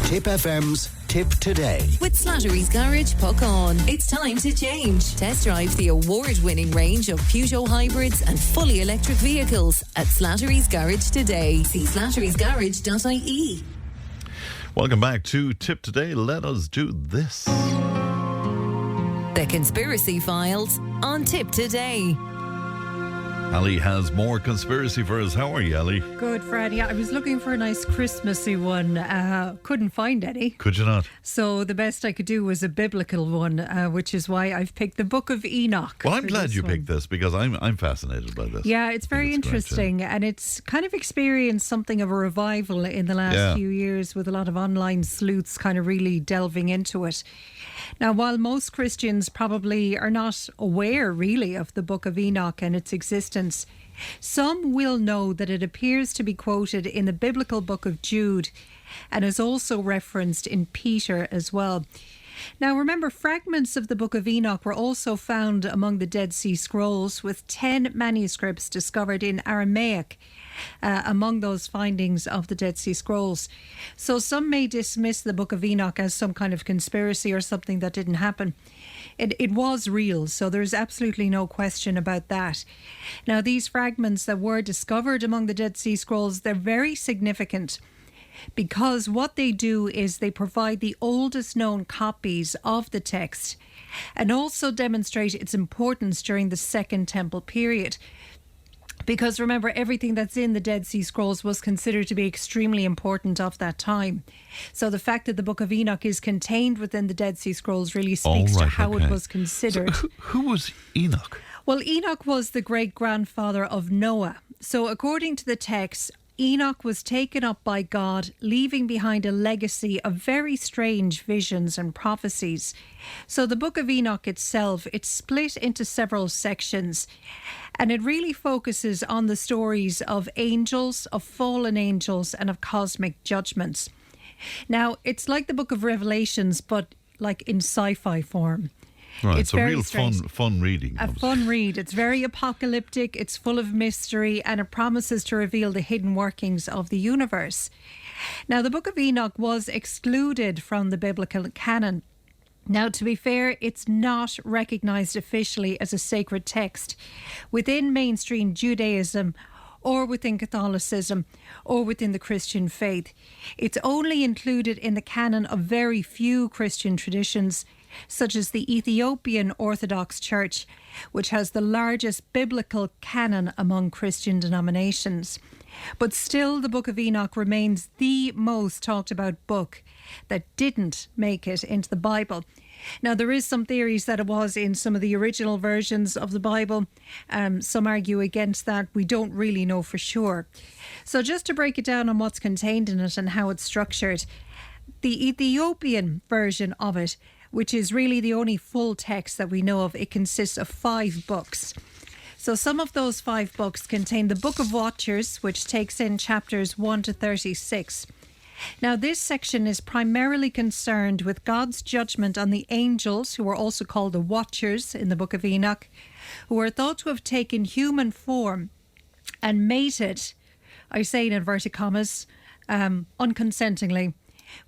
Tip FM's Tip Today. With Slattery's Garage, puck on. It's time to change. Test drive the award-winning range of Peugeot hybrids and fully electric vehicles at Slattery's Garage today. See slatterysgarage.ie. Welcome back to Tip Today. Let us do this. The Conspiracy Files on Tip Today. Ali has more conspiracy for us. How are you, Ali? Good, Fred. Yeah, I was looking for a nice Christmassy one. Couldn't find any. Could you not? So the best I could do was a biblical one, which is why I've picked the Book of Enoch. Well, I'm glad you picked this because I'm fascinated by this. Yeah, it's very interesting, and it's kind of experienced something of a revival in the last few years with a lot of online sleuths kind of really delving into it. Now, while most Christians probably are not aware really of the Book of Enoch and its existence, some will know that it appears to be quoted in the biblical book of Jude and is also referenced in Peter as well. Now, remember, fragments of the Book of Enoch were also found among the Dead Sea Scrolls, with 10 manuscripts discovered in Aramaic among those findings of the Dead Sea Scrolls. So some may dismiss the Book of Enoch as some kind of conspiracy or something that didn't happen. It was real, so there's absolutely no question about that. Now, these fragments that were discovered among the Dead Sea Scrolls, they're very significant, because what they do is they provide the oldest known copies of the text and also demonstrate its importance during the Second Temple period. Because remember, everything that's in the Dead Sea Scrolls was considered to be extremely important of that time. So the fact that the Book of Enoch is contained within the Dead Sea Scrolls really speaks to how it was considered. So who was Enoch? Well, Enoch was the great-grandfather of Noah. So according to the text, Enoch was taken up by God, leaving behind a legacy of very strange visions and prophecies. So the Book of Enoch itself, it's split into several sections, and it really focuses on the stories of angels, of fallen angels, and of cosmic judgments. Now, it's like the Book of Revelations, but like in sci-fi form. Right, it's a real fun reading. A fun read. It's very apocalyptic, it's full of mystery, and it promises to reveal the hidden workings of the universe. Now, the Book of Enoch was excluded from the biblical canon. Now, to be fair, it's not recognised officially as a sacred text within mainstream Judaism or within Catholicism or within the Christian faith. It's only included in the canon of very few Christian traditions, such as the Ethiopian Orthodox Church, which has the largest biblical canon among Christian denominations. But still, the Book of Enoch remains the most talked about book that didn't make it into the Bible. Now, there is some theories that it was in some of the original versions of the Bible. Some argue against that. We don't really know for sure. So just to break it down on what's contained in it and how it's structured, the Ethiopian version of it, which is really the only full text that we know of, it consists of 5 books. So some of those 5 books contain the Book of Watchers, which takes in chapters 1 to 36. Now, this section is primarily concerned with God's judgment on the angels, who are also called the Watchers in the Book of Enoch, who are thought to have taken human form and mated, I say in inverted commas, unconsentingly,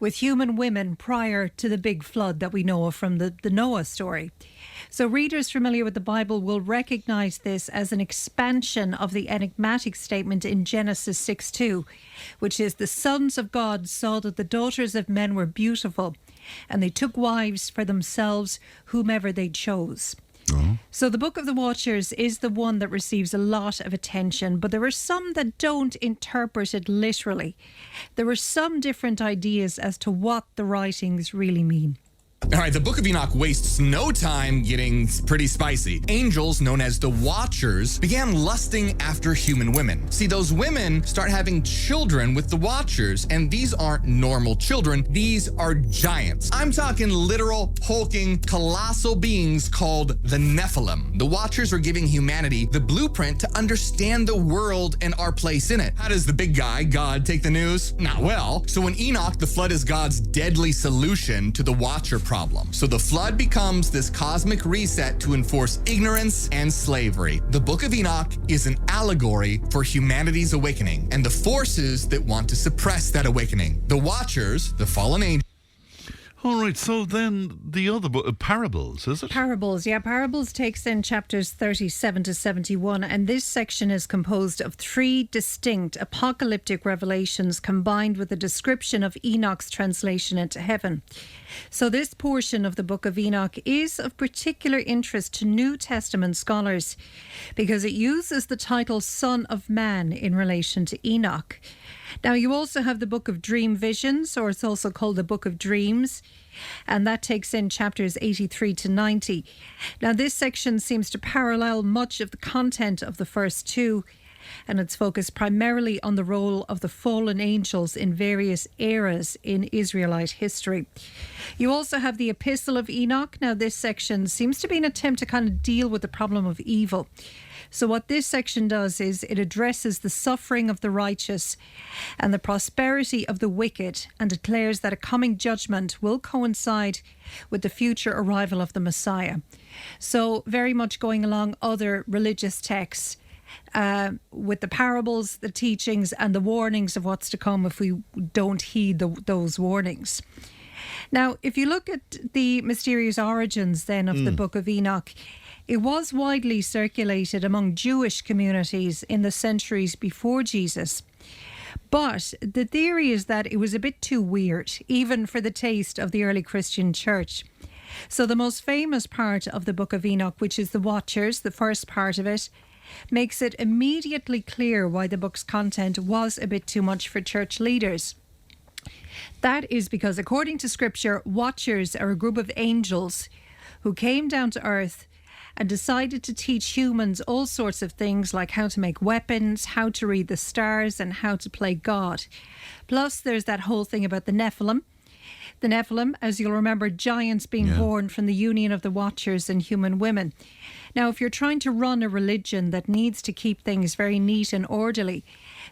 with human women prior to the big flood that we know of from the Noah story. So readers familiar with the Bible will recognise this as an expansion of the enigmatic statement in Genesis 6:2, which is, the sons of God saw that the daughters of men were beautiful, and they took wives for themselves whomever they chose. So the Book of the Watchers is the one that receives a lot of attention, but there are some that don't interpret it literally. There are some different ideas as to what the writings really mean. All right, the Book of Enoch wastes no time getting pretty spicy. Angels, known as the Watchers, began lusting after human women. See, those women start having children with the Watchers, and these aren't normal children. These are giants. I'm talking literal, hulking, colossal beings called the Nephilim. The Watchers are giving humanity the blueprint to understand the world and our place in it. How does the big guy, God, take the news? Not well. So in Enoch, the flood is God's deadly solution to the Watcher problem. problem. So the flood becomes this cosmic reset to enforce ignorance and slavery. The Book of Enoch is an allegory for humanity's awakening and the forces that want to suppress that awakening. The Watchers, the fallen angels. All right, so then the other book, Parables, is it? Parables, yeah. Parables takes in chapters 37 to 71, and this section is composed of 3 distinct apocalyptic revelations combined with a description of Enoch's translation into heaven. So this portion of the Book of Enoch is of particular interest to New Testament scholars because it uses the title Son of Man in relation to Enoch. Now, you also have the Book of Dream Visions, or it's also called the Book of Dreams, and that takes in chapters 83 to 90. Now, this section seems to parallel much of the content of the first 2, and it's focused primarily on the role of the fallen angels in various eras in Israelite history. You also have the Epistle of Enoch. Now, this section seems to be an attempt to kind of deal with the problem of evil. So what this section does is it addresses the suffering of the righteous and the prosperity of the wicked and declares that a coming judgment will coincide with the future arrival of the Messiah. So very much going along other religious texts with the parables, the teachings and the warnings of what's to come if we don't heed those warnings. Now, if you look at the mysterious origins then of the Book of Enoch, it was widely circulated among Jewish communities in the centuries before Jesus. But the theory is that it was a bit too weird, even for the taste of the early Christian church. So the most famous part of the Book of Enoch, which is the Watchers, the first part of it, makes it immediately clear why the book's content was a bit too much for church leaders. That is because, according to Scripture, Watchers are a group of angels who came down to earth and decided to teach humans all sorts of things like how to make weapons, how to read the stars, and how to play God. Plus, there's that whole thing about the Nephilim. The Nephilim, as you'll remember, giants being born from the union of the Watchers and human women. Now, if you're trying to run a religion that needs to keep things very neat and orderly,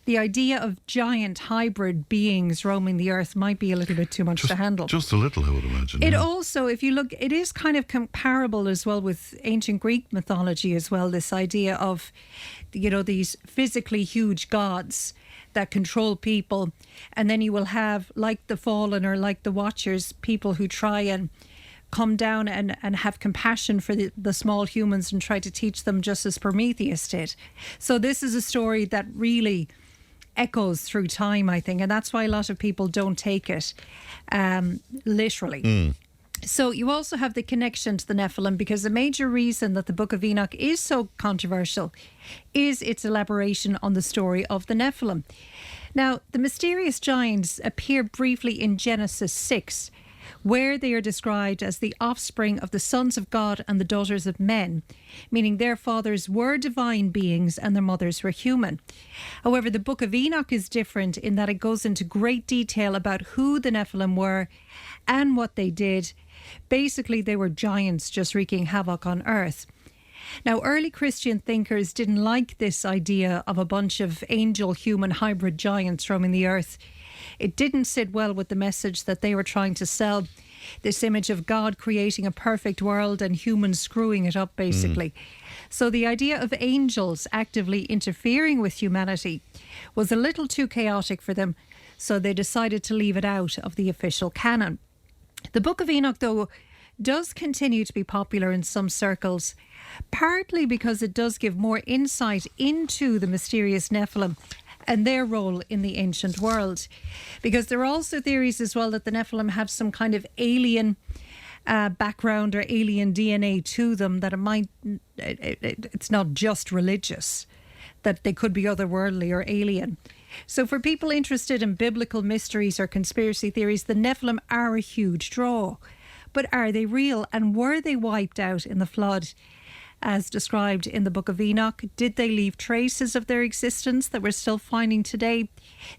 the idea of giant hybrid beings roaming the earth might be a little bit too much to handle. Just a little, I would imagine. It also, if you look, it is kind of comparable as well with ancient Greek mythology as well, this idea of, you know, these physically huge gods that control people. And then you will have, like the fallen or like the Watchers, people who try and come down and have compassion for the small humans and try to teach them just as Prometheus did. So this is a story that really echoes through time, I think, and that's why a lot of people don't take it literally. So you also have the connection to the Nephilim, because the major reason that the Book of Enoch is so controversial is its elaboration on the story of the Nephilim. Now, the mysterious giants appear briefly in Genesis 6, where they are described as the offspring of the sons of God and the daughters of men, meaning their fathers were divine beings and their mothers were human. However, the Book of Enoch is different in that it goes into great detail about who the Nephilim were and what they did. Basically, they were giants just wreaking havoc on earth. Now, early Christian thinkers didn't like this idea of a bunch of angel-human hybrid giants roaming the earth. It didn't sit well with the message that they were trying to sell, this image of God creating a perfect world and humans screwing it up, basically. So the idea of angels actively interfering with humanity was a little too chaotic for them, so they decided to leave it out of the official canon. The Book of Enoch, though, does continue to be popular in some circles, partly because it does give more insight into the mysterious Nephilim and their role in the ancient world. Because there are also theories as well that the Nephilim have some kind of alien background or alien DNA to them, that it's not just religious, that they could be otherworldly or alien. So for people interested in biblical mysteries or conspiracy theories, the Nephilim are a huge draw. But are they real? And were they wiped out in the flood as described in the Book of Enoch? Did they leave traces of their existence that we're still finding today?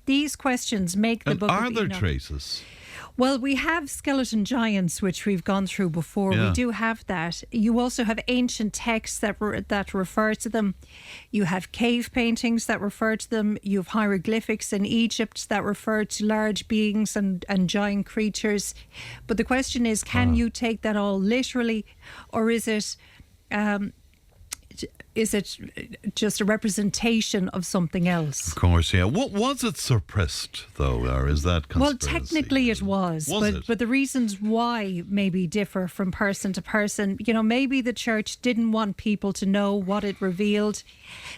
These questions make the Book of Enoch... Are there traces? Well, we have skeleton giants, which we've gone through before. Yeah. We do have that. You also have ancient texts that refer to them. You have cave paintings that refer to them. You have hieroglyphics in Egypt that refer to large beings and giant creatures. But the question is, can you take that all literally, or is it just a representation of something else? Of course, yeah. What was it suppressed, though, or is that conspiracy? Well, technically it was, it? but the reasons why maybe differ from person to person. You know, maybe the church didn't want people to know what it revealed.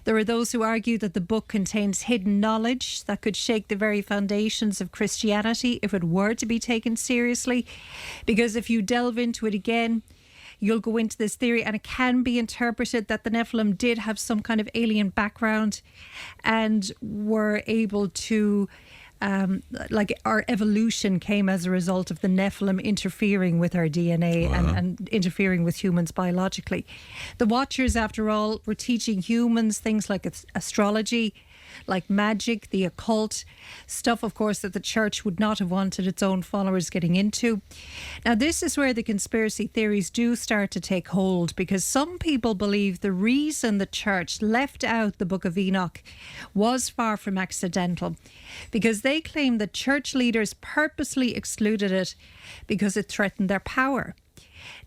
There are those who argue that the book contains hidden knowledge that could shake the very foundations of Christianity if it were to be taken seriously. Because if you delve into it again, you'll go into this theory, and it can be interpreted that the Nephilim did have some kind of alien background and were able to, our evolution came as a result of the Nephilim interfering with our DNA and interfering with humans biologically. The Watchers, after all, were teaching humans things like astrology, like magic, the occult, stuff, of course, that the church would not have wanted its own followers getting into. Now, this is where the conspiracy theories do start to take hold, because some people believe the reason the church left out the Book of Enoch was far from accidental, because they claim that church leaders purposely excluded it because it threatened their power.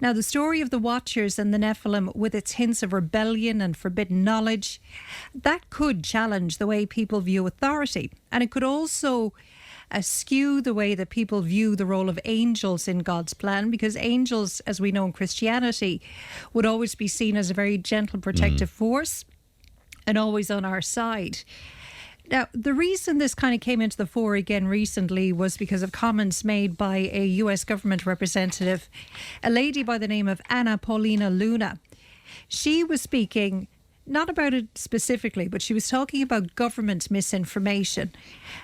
Now, the story of the Watchers and the Nephilim, with its hints of rebellion and forbidden knowledge, that could challenge the way people view authority. And it could also skew the way that people view the role of angels in God's plan, because angels, as we know in Christianity, would always be seen as a very gentle protective force and always on our side. Now, the reason this kind of came into the fore again recently was because of comments made by a US government representative, a lady by the name of Anna Paulina Luna. She was speaking not about it specifically, but she was talking about government misinformation.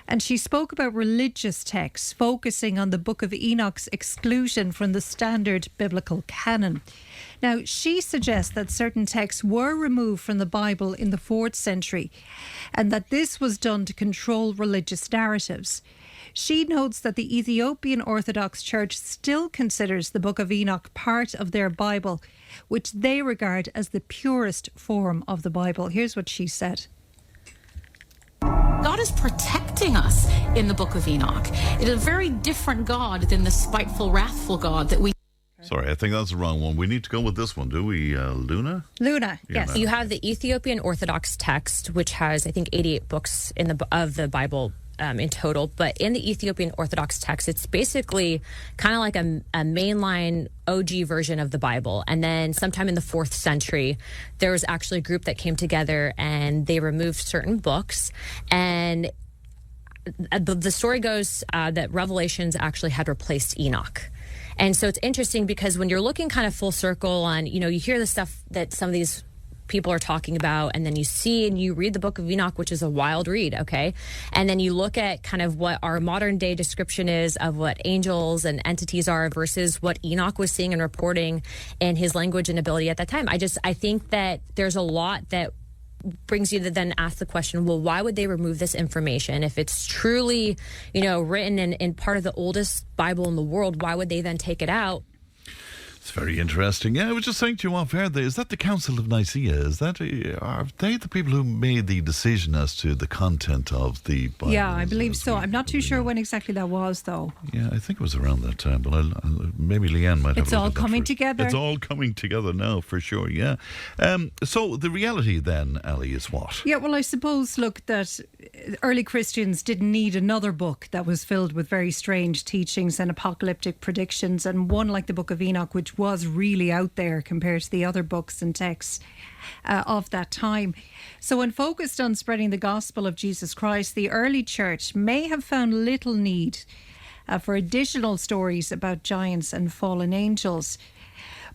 And she spoke about religious texts, focusing on the Book of Enoch's exclusion from the standard biblical canon. Now, she suggests that certain texts were removed from the Bible in the 4th century, and that this was done to control religious narratives. She notes that the Ethiopian Orthodox Church still considers the Book of Enoch part of their Bible, which they regard as the purest form of the Bible. Here's what she said. God is protecting us in the Book of Enoch. It is a very different God than the spiteful, wrathful God that we... Sorry, I think that's the wrong one. We need to go with this one, do we, Luna? Luna, yes. You have the Ethiopian Orthodox text, which has, I think, 88 books of the Bible in total. But in the Ethiopian Orthodox text, it's basically kind of like a mainline OG version of the Bible. And then sometime in the 4th century, there was actually a group that came together and they removed certain books. And the story goes that Revelations actually had replaced Enoch. And so it's interesting because when you're looking kind of full circle on, you hear the stuff that some of these people are talking about, and then you see and you read the Book of Enoch, which is a wild read, okay? And then you look at kind of what our modern day description is of what angels and entities are versus what Enoch was seeing and reporting in his language and ability at that time. I think that there's a lot that brings you to then ask the question, well, why would they remove this information? If it's truly, written in part of the oldest Bible in the world, why would they then take it out? It's very interesting. Yeah, I was just saying to you off air there, is that the Council of Nicaea? Are they the people who made the decision as to the content of the Bible? Yeah, I believe so. I'm not too sure when exactly that was, though. Yeah, I think it was around that time, but maybe Leanne might have It's all coming together. It's all coming together now, for sure, yeah. So the reality then, Ali, is what? Yeah, well, I suppose, look, that early Christians didn't need another book that was filled with very strange teachings and apocalyptic predictions, and one like the Book of Enoch, which was really out there compared to the other books and texts of that time. So when focused on spreading the gospel of Jesus Christ, the early church may have found little need for additional stories about giants and fallen angels.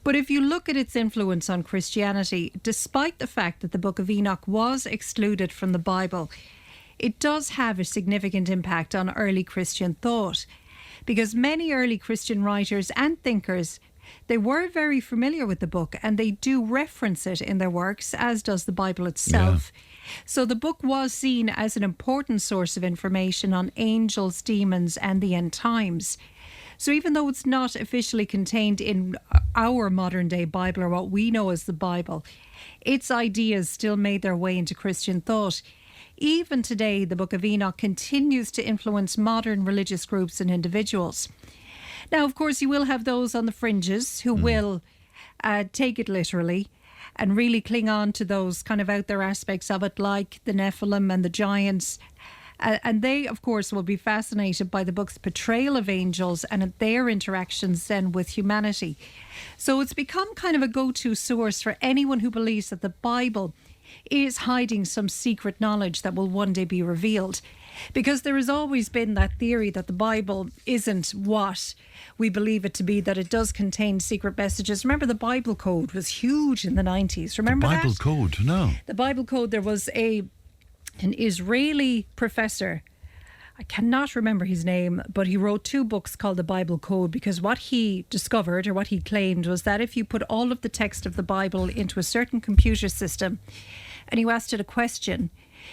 But if you look at its influence on Christianity, despite the fact that the Book of Enoch was excluded from the Bible, it does have a significant impact on early Christian thought, because many early Christian writers and thinkers, they were very familiar with the book and they do reference it in their works, as does the Bible itself. Yeah. So the book was seen as an important source of information on angels, demons and the end times. So even though it's not officially contained in our modern day Bible, or what we know as the Bible, its ideas still made their way into Christian thought. Even today, the Book of Enoch continues to influence modern religious groups and individuals. Now, of course, you will have those on the fringes who will take it literally and really cling on to those kind of out there aspects of it, like the Nephilim and the giants. And they, of course, will be fascinated by the book's portrayal of angels and their interactions then with humanity. So it's become kind of a go-to source for anyone who believes that the Bible is hiding some secret knowledge that will one day be revealed. Because there has always been that theory that the Bible isn't what we believe it to be, that it does contain secret messages. Remember, the Bible Code was huge in the 90s. Remember that? The Bible Code, no. The Bible Code, there was an Israeli professor, I cannot remember his name, but he wrote 2 books called the Bible Code, because what he discovered, or what he claimed, was that if you put all of the text of the Bible into a certain computer system and you asked it a question,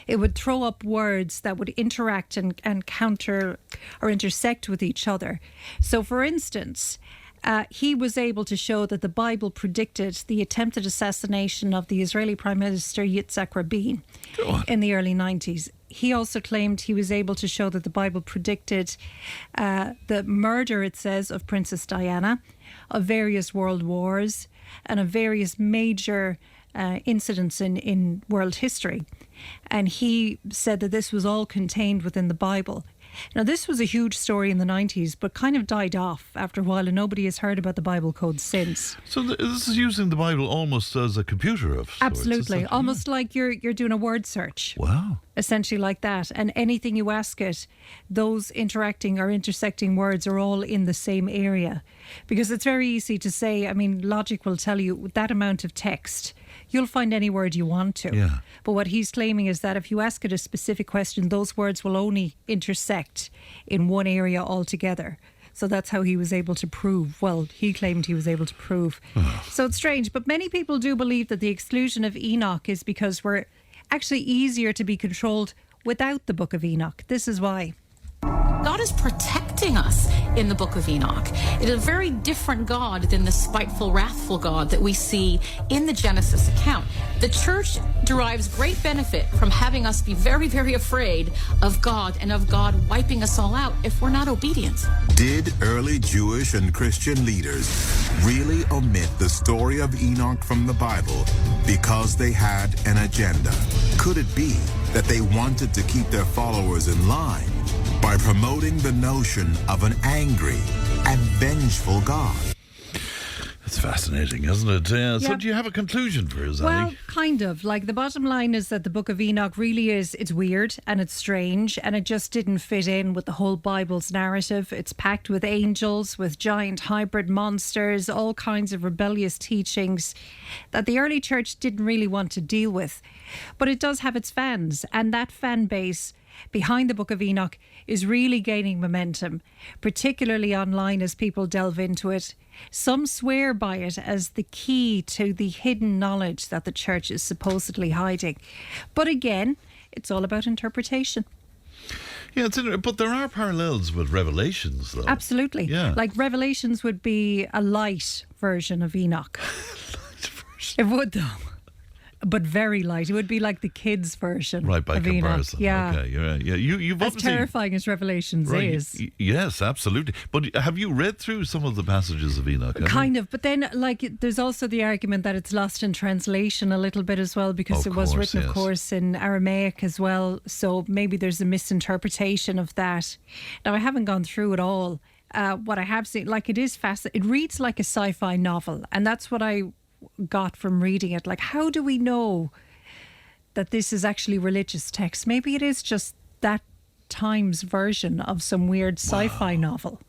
it would throw up words that would interact and counter or intersect with each other. So, for instance, he was able to show that the Bible predicted the attempted assassination of the Israeli Prime Minister Yitzhak Rabin in the early 90s. He also claimed he was able to show that the Bible predicted the murder, it says, of Princess Diana, of various world wars, and of various major incidents in world history. And he said that this was all contained within the Bible. Now, this was a huge story in the 90s, but kind of died off after a while, and nobody has heard about the Bible Code since. So this is using the Bible almost as a computer of sorts. Absolutely. Almost like you're doing a word search. Wow. Essentially like that. And anything you ask it, those interacting or intersecting words are all in the same area. Because it's very easy to say, I mean, logic will tell you with that amount of text, you'll find any word you want to. Yeah. But what he's claiming is that if you ask it a specific question, those words will only intersect in one area altogether. So that's how he was able to prove. Well, he claimed he was able to prove. So it's strange. But many people do believe that the exclusion of Enoch is because we're actually easier to be controlled without the Book of Enoch. This is why. God is protecting us in the Book of Enoch. It is a very different God than the spiteful, wrathful God that we see in the Genesis account. The church derives great benefit from having us be very, very afraid of God and of God wiping us all out if we're not obedient. Did early Jewish and Christian leaders really omit the story of Enoch from the Bible because they had an agenda? Could it be that they wanted to keep their followers in line by promoting the notion of an angry and vengeful God? It's fascinating, isn't it? So do you have a conclusion for us, Well, Ali? kind of. Like, the bottom line is that the Book of Enoch really is, it's weird and it's strange, and it just didn't fit in with the whole Bible's narrative. It's packed with angels, with giant hybrid monsters, all kinds of rebellious teachings that the early church didn't really want to deal with. But it does have its fans, and that fan base behind the Book of Enoch is really gaining momentum, particularly online as people delve into it. Some swear by it as the key to the hidden knowledge that the church is supposedly hiding. But again, it's all about interpretation. Yeah, but there are parallels with Revelations, though. Absolutely. Yeah. Like, Revelations would be a light version of Enoch. Light version. It would, though. But very light. It would be like the kids' version. Right, by of Enoch. comparison. Yeah. Okay, yeah. You've As obviously, terrifying as Revelations right, is. Yes, absolutely. But have you read through some of the passages of Enoch? Kind of. But then, like, there's also the argument that it's lost in translation a little bit as well, because Of it was course, written, yes. of course, in Aramaic as well. So maybe there's a misinterpretation of that. Now, I haven't gone through it all. What I have seen, like, it is fascinating. It reads like a sci-fi novel. And that's what I got from reading it. Like, how do we know that this is actually religious text? Maybe it is just that time's version of some weird sci-fi novel.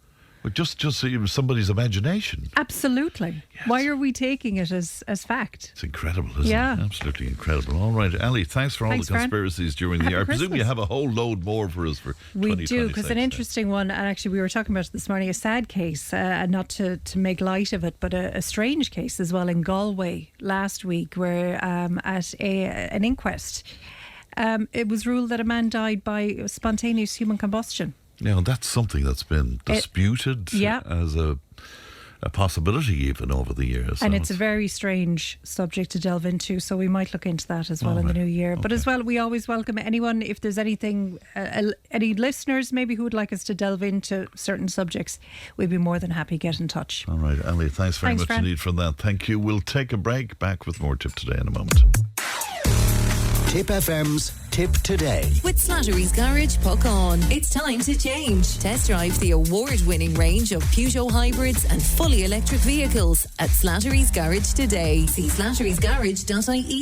But just somebody's imagination. Absolutely. Yes. Why are we taking it as fact? It's incredible, isn't Yeah. it? Absolutely incredible. All right, Ali, thanks for all Thanks, the Fran. conspiracies during the Happy year. I presume you Christmas. have a whole load more for us for We 2026. do, because an interesting one, and actually we were talking about it this morning, a sad case, and not to make light of it, but a strange case as well in Galway last week, where at an inquest, it was ruled that a man died by spontaneous human combustion. You know, that's something that's been disputed as a possibility even over the years. And it's a very strange subject to delve into, so we might look into that as well in the new year. But as well, we always welcome anyone, if there's anything, any listeners maybe who would like us to delve into certain subjects, we'd be more than happy to get in touch. All right, Ali, thanks very much indeed for that. Thank you. We'll take a break. Back with more Tip Today in a moment. Tip FM's Tip Today. With Slattery's Garage, puck on. It's time to change. Test drive the award-winning range of Peugeot hybrids and fully electric vehicles at Slattery's Garage today. See slatterysgarage.ie.